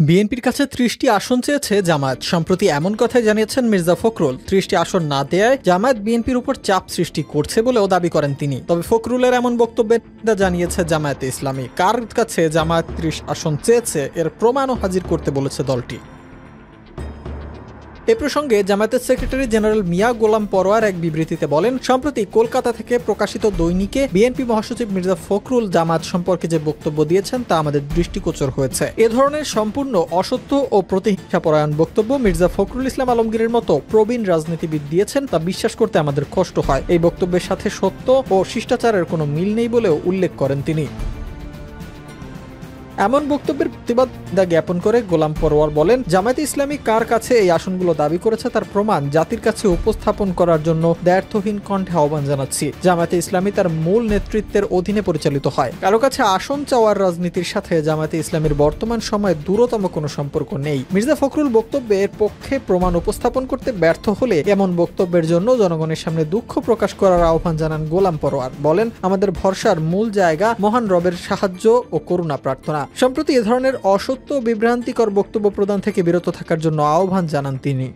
বিএনপির কাছে ৩০টি আসন চেয়েছে জামায়াত। সম্প্রতি এমন কথাই জানিয়েছেন মির্জা ফখরুল। ৩০টি আসন না দেয়ায় জামায়াত বিএনপির উপর চাপ সৃষ্টি করছে বলেও দাবি করেন তিনি। তবে ফখরুলের এমন বক্তব্যের নিন্দা জানিয়েছে জামায়াতে ইসলামী। কার কাছে জামায়াত ৩০ আসন চেয়েছে এর প্রমাণও হাজির করতে বলেছে দলটি। এ প্রসঙ্গে জামায়াতের সেক্রেটারি জেনারেল মিয়া গোলাম পরোয়ার এক বিবৃতিতে বলেন, সম্প্রতি কলকাতা থেকে প্রকাশিত দৈনিকে বিএনপি মহাসচিব মির্জা ফখরুল জামায়াত সম্পর্কে যে বক্তব্য দিয়েছেন তা আমাদের দৃষ্টিগোচর হয়েছে। এ ধরনের সম্পূর্ণ অসত্য ও প্রতিহিংসাপরায়ণ বক্তব্য মির্জা ফখরুল ইসলাম আলমগীরের মতো প্রবীণ রাজনীতিবিদ দিয়েছেন তা বিশ্বাস করতে আমাদের কষ্ট হয়। এই বক্তব্যের সাথে সত্য ও শিষ্টাচারের কোনো মিল নেই বলেও উল্লেখ করেন তিনি। এমন বক্তব্যের প্রতিবাদ জ্ঞাপন করে গোলাম পরোয়ার বলেন, জামায়াতে ইসলামী কার কাছে এই আসনগুলো দাবি করেছে তার প্রমাণ জাতির কাছে উপস্থাপন করার জন্য দ্ব্যর্থহীন কণ্ঠে আহ্বান জানাচ্ছি। জামায়াতে ইসলামী তার মূল নেতৃত্বের অধীনে পরিচালিত হয়। কারো কাছে আসন চাওয়ার রাজনীতির সাথে জামায়াতে ইসলামীর বর্তমান সময়ে দূরতম কোনো সম্পর্ক নেই। মির্জা ফখরুল বক্তব্যের পক্ষে প্রমাণ উপস্থাপন করতে ব্যর্থ হলে এমন বক্তব্যের জন্য জনগণের সামনে দুঃখ প্রকাশ করার আহ্বান জানান গোলাম পরোয়ার। বলেন, আমাদের ভরসার মূল জায়গা মহান রবের সাহায্য ও করুণা প্রার্থনা। সম্প্রতি এ ধরনের অসত্য বিভ্রান্তিকর বক্তব্য প্রদান থেকে বিরত থাকার জন্য আহ্বান জানান তিনি।